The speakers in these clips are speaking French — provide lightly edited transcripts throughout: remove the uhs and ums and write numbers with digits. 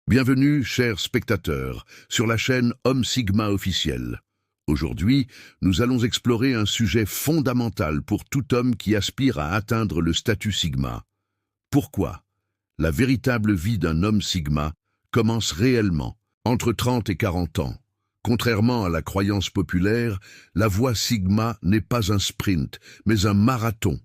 Bienvenue, chers spectateurs, sur la chaîne Homme Sigma officiel. Aujourd'hui, nous allons explorer un sujet fondamental pour tout homme qui aspire à atteindre le statut Sigma. Pourquoi la véritable vie d'un homme Sigma commence réellement entre 30 et 40 ans. Contrairement à la croyance populaire, la voie Sigma n'est pas un sprint, mais un marathon.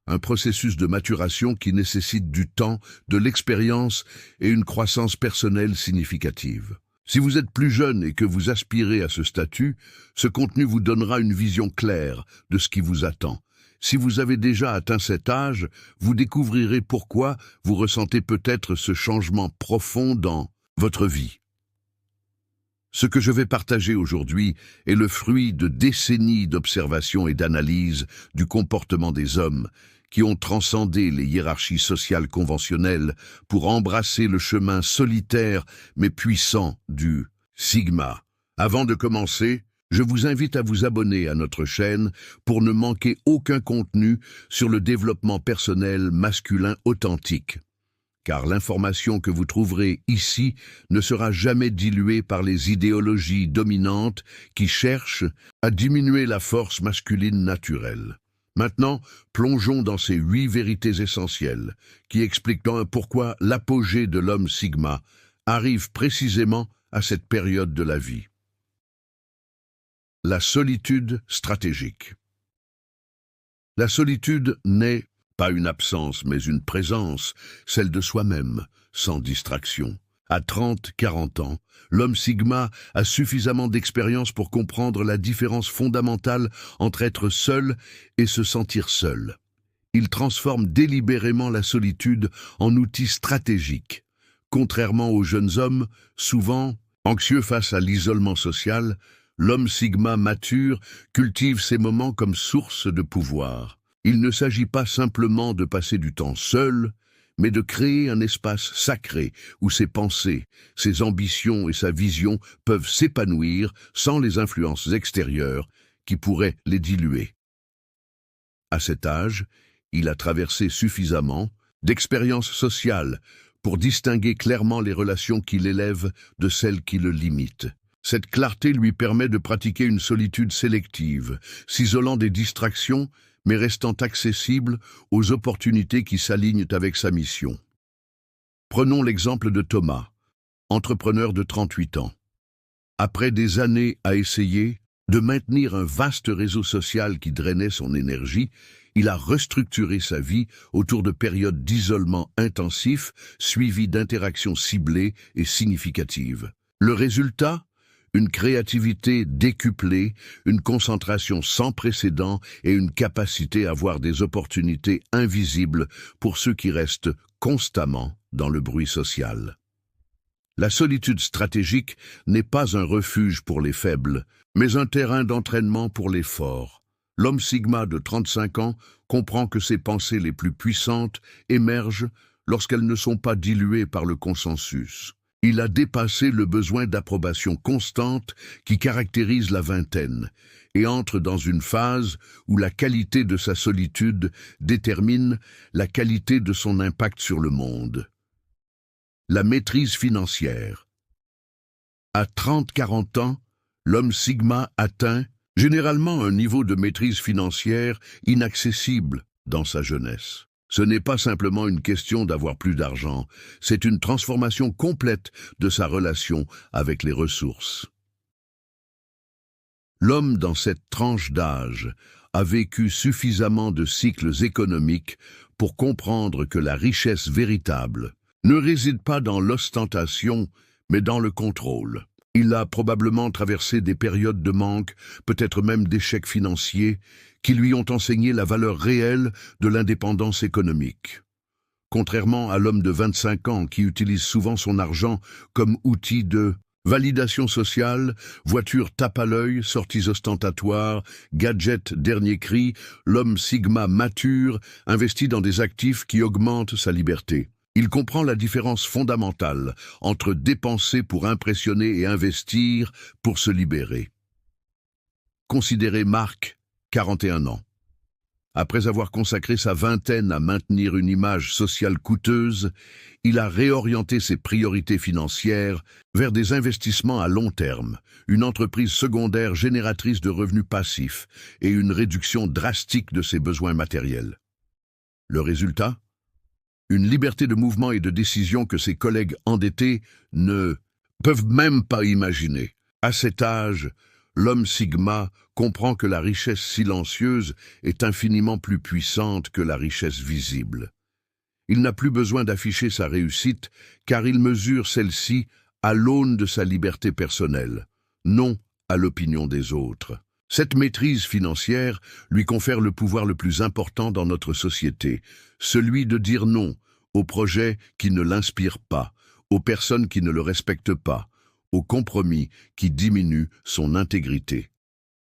Un processus de maturation qui nécessite du temps, de l'expérience et une croissance personnelle significative. Si vous êtes plus jeune et que vous aspirez à ce statut, ce contenu vous donnera une vision claire de ce qui vous attend. Si vous avez déjà atteint cet âge, vous découvrirez pourquoi vous ressentez peut-être ce changement profond dans votre vie. Ce que je vais partager aujourd'hui est le fruit de décennies d'observation et d'analyse du comportement des hommes qui ont transcendé les hiérarchies sociales conventionnelles pour embrasser le chemin solitaire mais puissant du Sigma. Avant de commencer, je vous invite à vous abonner à notre chaîne pour ne manquer aucun contenu sur le développement personnel masculin authentique. Car l'information que vous trouverez ici ne sera jamais diluée par les idéologies dominantes qui cherchent à diminuer la force masculine naturelle. Maintenant, plongeons dans ces 8 vérités essentielles qui expliquent pourquoi l'apogée de l'homme Sigma arrive précisément à cette période de la vie. La solitude stratégique. La solitude n'est pas une absence, mais une présence, celle de soi-même, sans distraction. À 30-40 ans, l'homme Sigma a suffisamment d'expérience pour comprendre la différence fondamentale entre être seul et se sentir seul. Il transforme délibérément la solitude en outil stratégique. Contrairement aux jeunes hommes, souvent anxieux face à l'isolement social, l'homme Sigma mature cultive ces moments comme source de pouvoir. Il ne s'agit pas simplement de passer du temps seul, mais de créer un espace sacré où ses pensées, ses ambitions et sa vision peuvent s'épanouir sans les influences extérieures qui pourraient les diluer. À cet âge, il a traversé suffisamment d'expériences sociales pour distinguer clairement les relations qui l'élèvent de celles qui le limitent. Cette clarté lui permet de pratiquer une solitude sélective, s'isolant des distractions mais restant accessible aux opportunités qui s'alignent avec sa mission. Prenons l'exemple de Thomas, entrepreneur de 38 ans. Après des années à essayer de maintenir un vaste réseau social qui drainait son énergie, il a restructuré sa vie autour de périodes d'isolement intensif suivies d'interactions ciblées et significatives. Le résultat ? Une créativité décuplée, une concentration sans précédent et une capacité à voir des opportunités invisibles pour ceux qui restent constamment dans le bruit social. La solitude stratégique n'est pas un refuge pour les faibles, mais un terrain d'entraînement pour les forts. L'homme Sigma de 35 ans comprend que ses pensées les plus puissantes émergent lorsqu'elles ne sont pas diluées par le consensus. Il a dépassé le besoin d'approbation constante qui caractérise la vingtaine et entre dans une phase où la qualité de sa solitude détermine la qualité de son impact sur le monde. La maîtrise financière. À 30-40 ans, l'homme Sigma atteint généralement un niveau de maîtrise financière inaccessible dans sa jeunesse. Ce n'est pas simplement une question d'avoir plus d'argent, c'est une transformation complète de sa relation avec les ressources. L'homme dans cette tranche d'âge a vécu suffisamment de cycles économiques pour comprendre que la richesse véritable ne réside pas dans l'ostentation, mais dans le contrôle. Il a probablement traversé des périodes de manque, peut-être même d'échecs financiers, qui lui ont enseigné la valeur réelle de l'indépendance économique. Contrairement à l'homme de 25 ans qui utilise souvent son argent comme outil de validation sociale, voiture tape à l'œil, sorties ostentatoires, gadgets dernier cri, l'homme Sigma mature investit dans des actifs qui augmentent sa liberté. Il comprend la différence fondamentale entre dépenser pour impressionner et investir pour se libérer. Considérez Marc, 41 ans. Après avoir consacré sa vingtaine à maintenir une image sociale coûteuse, il a réorienté ses priorités financières vers des investissements à long terme, une entreprise secondaire génératrice de revenus passifs et une réduction drastique de ses besoins matériels. Le résultat? Une liberté de mouvement et de décision que ses collègues endettés ne peuvent même pas imaginer. À cet âge, l'homme Sigma comprend que la richesse silencieuse est infiniment plus puissante que la richesse visible. Il n'a plus besoin d'afficher sa réussite, car il mesure celle-ci à l'aune de sa liberté personnelle, non à l'opinion des autres. Cette maîtrise financière lui confère le pouvoir le plus important dans notre société, celui de dire non aux projets qui ne l'inspirent pas, aux personnes qui ne le respectent pas, aux compromis qui diminuent son intégrité.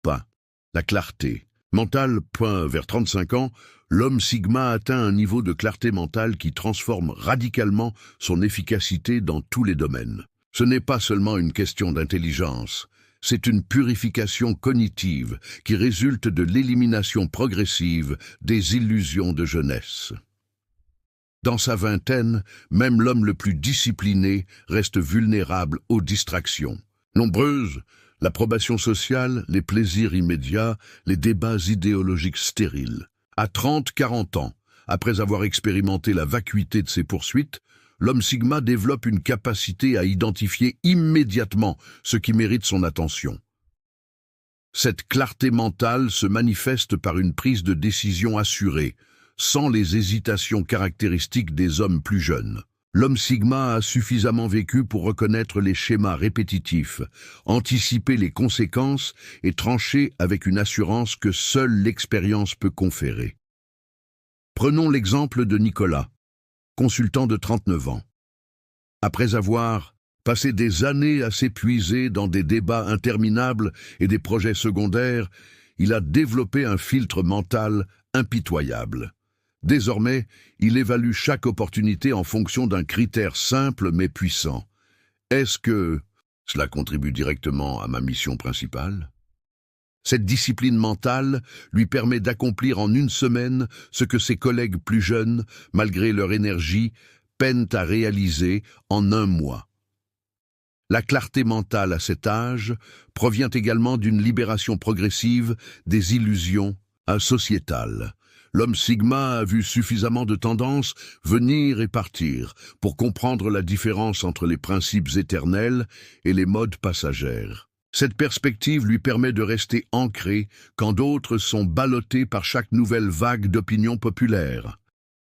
Pas la clarté mentale. Vers 35 ans, l'homme Sigma atteint un niveau de clarté mentale qui transforme radicalement son efficacité dans tous les domaines. Ce n'est pas seulement une question d'intelligence, c'est une purification cognitive qui résulte de l'élimination progressive des illusions de jeunesse. Dans sa vingtaine, même l'homme le plus discipliné reste vulnérable aux distractions. Nombreuses, l'approbation sociale, les plaisirs immédiats, les débats idéologiques stériles. À 30-40 ans, après avoir expérimenté la vacuité de ses poursuites, l'homme Sigma développe une capacité à identifier immédiatement ce qui mérite son attention. Cette clarté mentale se manifeste par une prise de décision assurée, sans les hésitations caractéristiques des hommes plus jeunes. L'homme Sigma a suffisamment vécu pour reconnaître les schémas répétitifs, anticiper les conséquences et trancher avec une assurance que seule l'expérience peut conférer. Prenons l'exemple de Nicolas, consultant de 39 ans. Après avoir passé des années à s'épuiser dans des débats interminables et des projets secondaires, il a développé un filtre mental impitoyable. Désormais, il évalue chaque opportunité en fonction d'un critère simple mais puissant. Est-ce que cela contribue directement à ma mission principale? Cette discipline mentale lui permet d'accomplir en une semaine ce que ses collègues plus jeunes, malgré leur énergie, peinent à réaliser en un mois. La clarté mentale à cet âge provient également d'une libération progressive des illusions sociétales. L'homme Sigma a vu suffisamment de tendances venir et partir pour comprendre la différence entre les principes éternels et les modes passagères. Cette perspective lui permet de rester ancré quand d'autres sont ballottés par chaque nouvelle vague d'opinion populaire.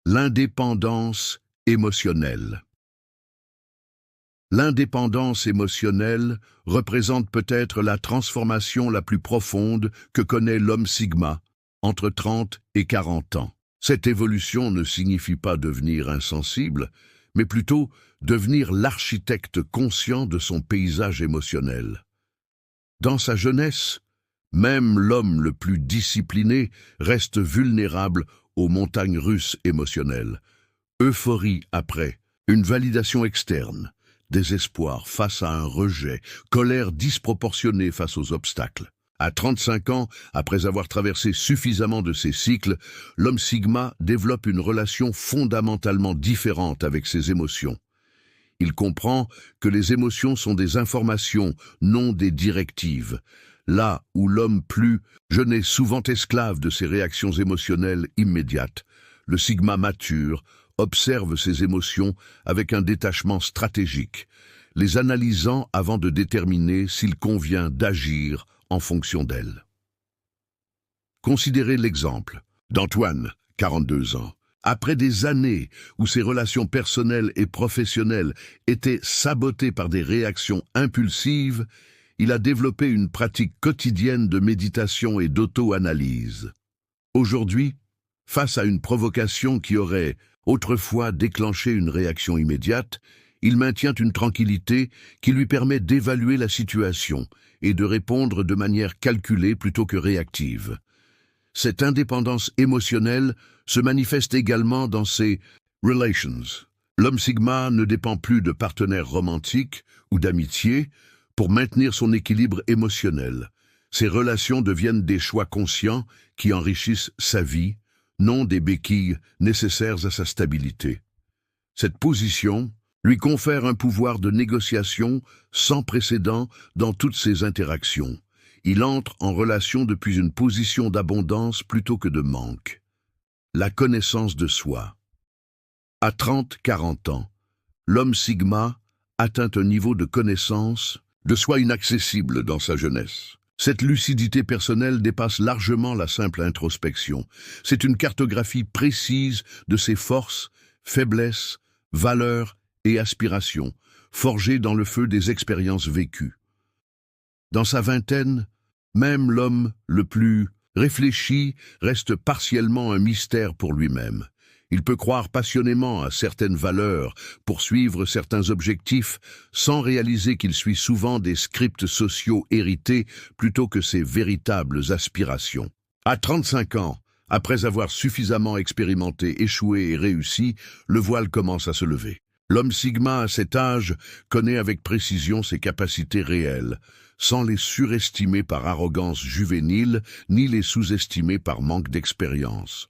L'indépendance émotionnelle. L'indépendance émotionnelle représente peut-être la transformation la plus profonde que connaît l'homme Sigma, entre 30 et 40 ans. Cette évolution ne signifie pas devenir insensible, mais plutôt devenir l'architecte conscient de son paysage émotionnel. Dans sa jeunesse, même l'homme le plus discipliné reste vulnérable aux montagnes russes émotionnelles. Euphorie après, une validation externe, désespoir face à un rejet, colère disproportionnée face aux obstacles. À 35 ans, après avoir traversé suffisamment de ces cycles, l'homme Sigma développe une relation fondamentalement différente avec ses émotions. Il comprend que les émotions sont des informations, non des directives. Là où l'homme plus jeune est souvent esclave de ses réactions émotionnelles immédiates, le Sigma mature observe ses émotions avec un détachement stratégique, les analysant avant de déterminer s'il convient d'agir en fonction d'elle. Considérez l'exemple d'Antoine, 42 ans. Après des années où ses relations personnelles et professionnelles étaient sabotées par des réactions impulsives, il a développé une pratique quotidienne de méditation et d'auto-analyse. Aujourd'hui, face à une provocation qui aurait autrefois déclenché une réaction immédiate, il maintient une tranquillité qui lui permet d'évaluer la situation et de répondre de manière calculée plutôt que réactive. Cette indépendance émotionnelle se manifeste également dans ses relations. L'homme Sigma ne dépend plus de partenaires romantiques ou d'amitié pour maintenir son équilibre émotionnel. Ces relations deviennent des choix conscients qui enrichissent sa vie, non des béquilles nécessaires à sa stabilité. Cette position lui confère un pouvoir de négociation sans précédent dans toutes ses interactions. Il entre en relation depuis une position d'abondance plutôt que de manque. La connaissance de soi. À 30-40 ans, l'homme Sigma atteint un niveau de connaissance de soi inaccessible dans sa jeunesse. Cette lucidité personnelle dépasse largement la simple introspection. C'est une cartographie précise de ses forces, faiblesses, valeurs et aspirations, forgées dans le feu des expériences vécues. Dans sa vingtaine, même l'homme le plus réfléchi reste partiellement un mystère pour lui-même. Il peut croire passionnément à certaines valeurs, poursuivre certains objectifs, sans réaliser qu'il suit souvent des scripts sociaux hérités plutôt que ses véritables aspirations. À 35 ans, après avoir suffisamment expérimenté, échoué et réussi, le voile commence à se lever. L'homme Sigma, à cet âge, connaît avec précision ses capacités réelles, sans les surestimer par arrogance juvénile, ni les sous-estimer par manque d'expérience.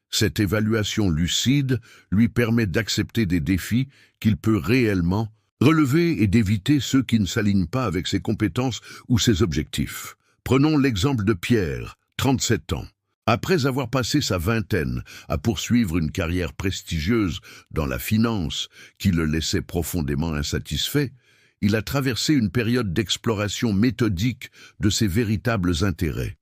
Cette évaluation lucide lui permet d'accepter des défis qu'il peut réellement relever et d'éviter ceux qui ne s'alignent pas avec ses compétences ou ses objectifs. Prenons l'exemple de Pierre, 37 ans. Après avoir passé sa vingtaine à poursuivre une carrière prestigieuse dans la finance qui le laissait profondément insatisfait, il a traversé une période d'exploration méthodique de ses véritables intérêts.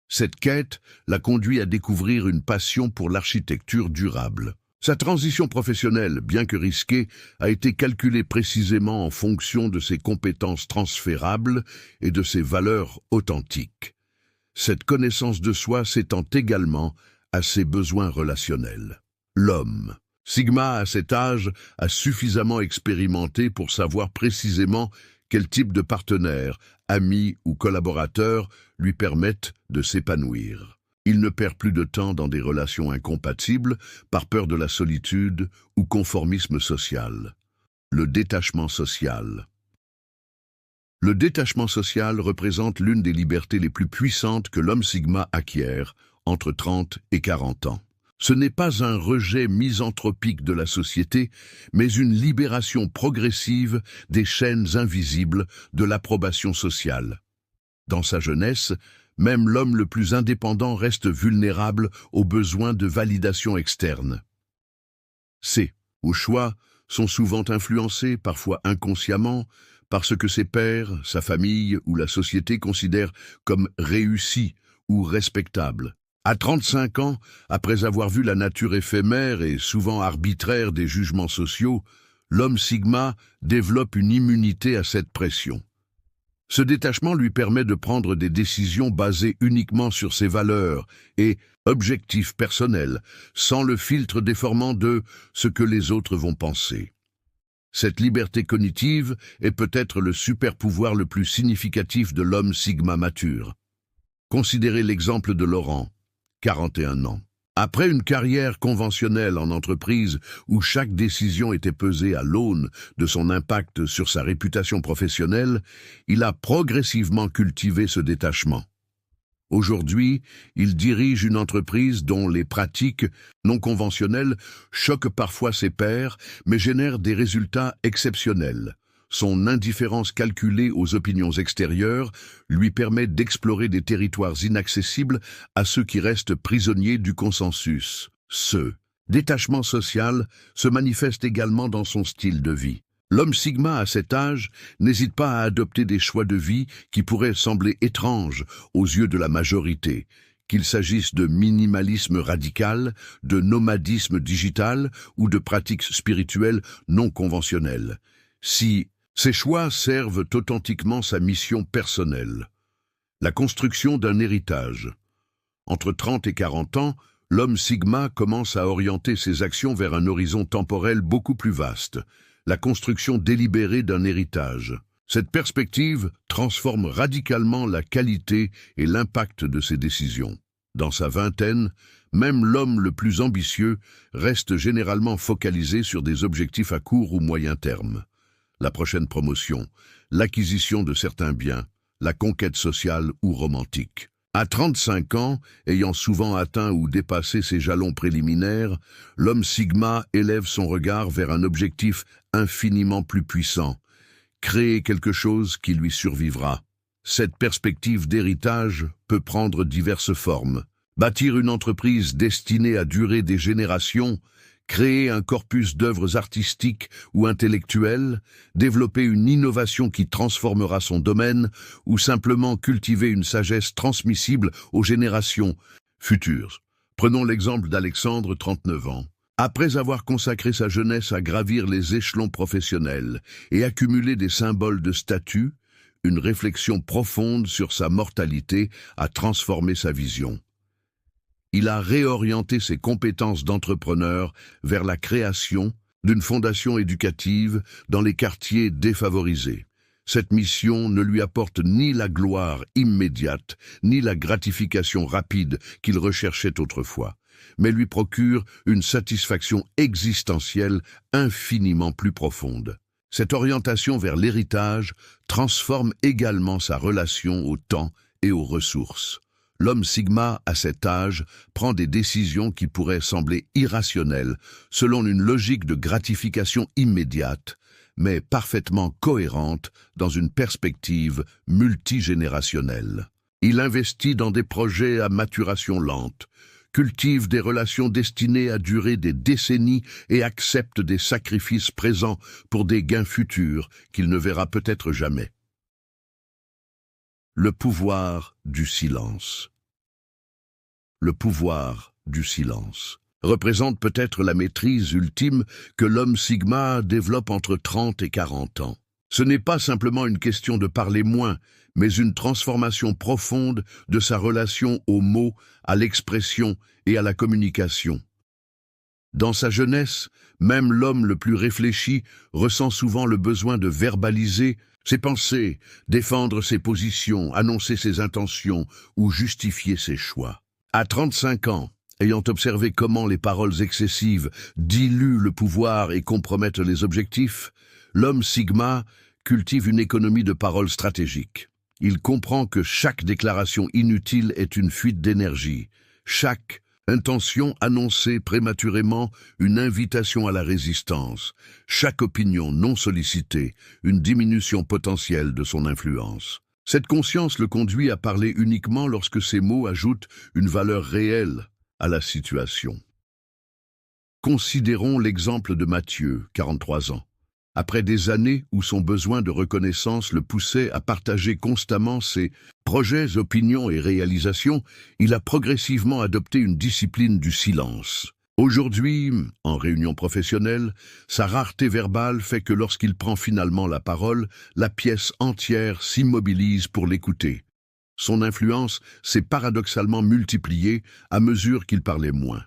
Cette quête l'a conduit à découvrir une passion pour l'architecture durable. Sa transition professionnelle, bien que risquée, a été calculée précisément en fonction de ses compétences transférables et de ses valeurs authentiques. Cette connaissance de soi s'étend également à ses besoins relationnels. L'homme, Sigma à cet âge, a suffisamment expérimenté pour savoir précisément quel type de partenaire, amis ou collaborateurs lui permettent de s'épanouir. Il ne perd plus de temps dans des relations incompatibles par peur de la solitude ou conformisme social. Le détachement social. Le détachement social représente l'une des libertés les plus puissantes que l'homme Sigma acquiert entre 30 et 40 ans. Ce n'est pas un rejet misanthropique de la société, mais une libération progressive des chaînes invisibles de l'approbation sociale. Dans sa jeunesse, même l'homme le plus indépendant reste vulnérable aux besoins de validation externe. Ses choix sont souvent influencés, parfois inconsciemment, par ce que ses pairs, sa famille ou la société considèrent comme réussi ou respectable. À 35 ans, après avoir vu la nature éphémère et souvent arbitraire des jugements sociaux, l'homme Sigma développe une immunité à cette pression. Ce détachement lui permet de prendre des décisions basées uniquement sur ses valeurs et objectifs personnels, sans le filtre déformant de ce que les autres vont penser. Cette liberté cognitive est peut-être le super-pouvoir le plus significatif de l'homme Sigma mature. Considérez l'exemple de Laurent, 41 ans. Après une carrière conventionnelle en entreprise où chaque décision était pesée à l'aune de son impact sur sa réputation professionnelle, il a progressivement cultivé ce détachement. Aujourd'hui, il dirige une entreprise dont les pratiques non conventionnelles choquent parfois ses pairs, mais génèrent des résultats exceptionnels. Son indifférence calculée aux opinions extérieures lui permet d'explorer des territoires inaccessibles à ceux qui restent prisonniers du consensus. Ce détachement social se manifeste également dans son style de vie. L'homme Sigma à cet âge n'hésite pas à adopter des choix de vie qui pourraient sembler étranges aux yeux de la majorité, qu'il s'agisse de minimalisme radical, de nomadisme digital ou de pratiques spirituelles non conventionnelles. Si ces choix servent authentiquement sa mission personnelle. La construction d'un héritage. Entre 30 et 40 ans, l'homme Sigma commence à orienter ses actions vers un horizon temporel beaucoup plus vaste, la construction délibérée d'un héritage. Cette perspective transforme radicalement la qualité et l'impact de ses décisions. Dans sa vingtaine, même l'homme le plus ambitieux reste généralement focalisé sur des objectifs à court ou moyen terme. La prochaine promotion, l'acquisition de certains biens, la conquête sociale ou romantique. À 35 ans, ayant souvent atteint ou dépassé ses jalons préliminaires, l'homme Sigma élève son regard vers un objectif infiniment plus puissant, créer quelque chose qui lui survivra. Cette perspective d'héritage peut prendre diverses formes. Bâtir une entreprise destinée à durer des générations, créer un corpus d'œuvres artistiques ou intellectuelles, développer une innovation qui transformera son domaine ou simplement cultiver une sagesse transmissible aux générations futures. Prenons l'exemple d'Alexandre, 39 ans. Après avoir consacré sa jeunesse à gravir les échelons professionnels et accumuler des symboles de statut, une réflexion profonde sur sa mortalité a transformé sa vision. Il a réorienté ses compétences d'entrepreneur vers la création d'une fondation éducative dans les quartiers défavorisés. Cette mission ne lui apporte ni la gloire immédiate, ni la gratification rapide qu'il recherchait autrefois, mais lui procure une satisfaction existentielle infiniment plus profonde. Cette orientation vers l'héritage transforme également sa relation au temps et aux ressources. L'homme Sigma, à cet âge, prend des décisions qui pourraient sembler irrationnelles, selon une logique de gratification immédiate, mais parfaitement cohérente dans une perspective multigénérationnelle. Il investit dans des projets à maturation lente, cultive des relations destinées à durer des décennies et accepte des sacrifices présents pour des gains futurs qu'il ne verra peut-être jamais. Le pouvoir du silence. Le pouvoir du silence représente peut-être la maîtrise ultime que l'homme Sigma développe entre 30 et 40 ans. Ce n'est pas simplement une question de parler moins, mais une transformation profonde de sa relation aux mots, à l'expression et à la communication. Dans sa jeunesse, même l'homme le plus réfléchi ressent souvent le besoin de verbaliser ses pensées, défendre ses positions, annoncer ses intentions ou justifier ses choix. À 35 ans, ayant observé comment les paroles excessives diluent le pouvoir et compromettent les objectifs, l'homme Sigma cultive une économie de paroles stratégiques. Il comprend que chaque déclaration inutile est une fuite d'énergie, chaque intention annoncée prématurément une invitation à la résistance, chaque opinion non sollicitée une diminution potentielle de son influence. Cette conscience le conduit à parler uniquement lorsque ses mots ajoutent une valeur réelle à la situation. Considérons l'exemple de Matthieu, 43 ans. Après des années où son besoin de reconnaissance le poussait à partager constamment ses projets, opinions et réalisations, il a progressivement adopté une discipline du silence. Aujourd'hui, en réunion professionnelle, sa rareté verbale fait que lorsqu'il prend finalement la parole, la pièce entière s'immobilise pour l'écouter. Son influence s'est paradoxalement multipliée à mesure qu'il parlait moins.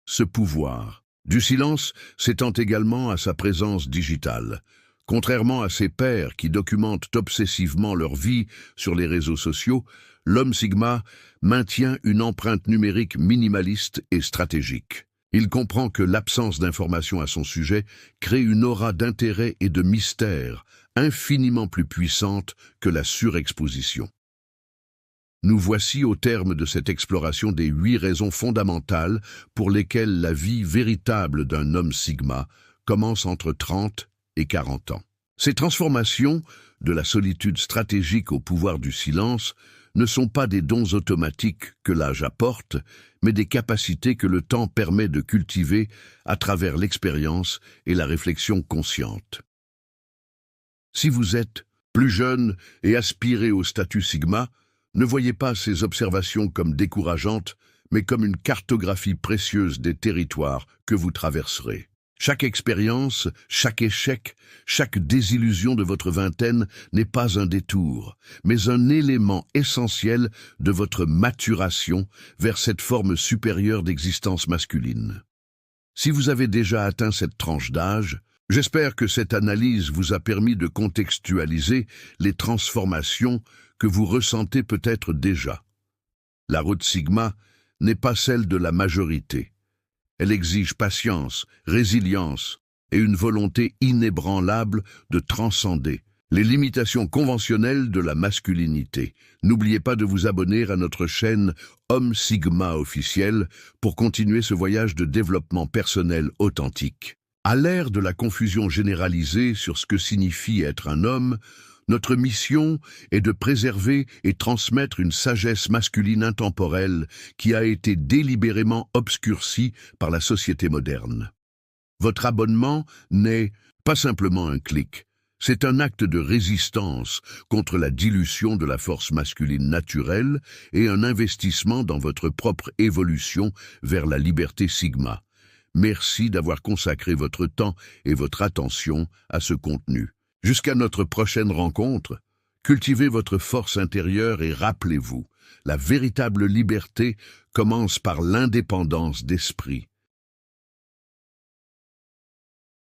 Ce pouvoir du silence s'étend également à sa présence digitale. Contrairement à ses pairs qui documentent obsessivement leur vie sur les réseaux sociaux, l'homme Sigma maintient une empreinte numérique minimaliste et stratégique. Il comprend que l'absence d'informations à son sujet crée une aura d'intérêt et de mystère infiniment plus puissante que la surexposition. Nous voici au terme de cette exploration des 8 raisons fondamentales pour lesquelles la vie véritable d'un homme Sigma commence entre 30 et 40 ans. Ces transformations, de la solitude stratégique au pouvoir du silence, ne sont pas des dons automatiques que l'âge apporte, mais des capacités que le temps permet de cultiver à travers l'expérience et la réflexion consciente. Si vous êtes plus jeune et aspirez au statut Sigma, ne voyez pas ces observations comme décourageantes, mais comme une cartographie précieuse des territoires que vous traverserez. Chaque expérience, chaque échec, chaque désillusion de votre vingtaine n'est pas un détour, mais un élément essentiel de votre maturation vers cette forme supérieure d'existence masculine. Si vous avez déjà atteint cette tranche d'âge, j'espère que cette analyse vous a permis de contextualiser les transformations que vous ressentez peut-être déjà. La route Sigma n'est pas celle de la majorité. Elle exige patience, résilience et une volonté inébranlable de transcender Les limitations conventionnelles de la masculinité. N'oubliez pas de vous abonner à notre chaîne Homme Sigma officiel pour continuer ce voyage de développement personnel authentique. À l'ère de la confusion généralisée sur ce que signifie être un homme, notre mission est de préserver et transmettre une sagesse masculine intemporelle qui a été délibérément obscurcie par la société moderne. Votre abonnement n'est pas simplement un clic. C'est un acte de résistance contre la dilution de la force masculine naturelle et un investissement dans votre propre évolution vers la liberté Sigma. Merci d'avoir consacré votre temps et votre attention à ce contenu. Jusqu'à notre prochaine rencontre, cultivez votre force intérieure et rappelez-vous, la véritable liberté commence par l'indépendance d'esprit.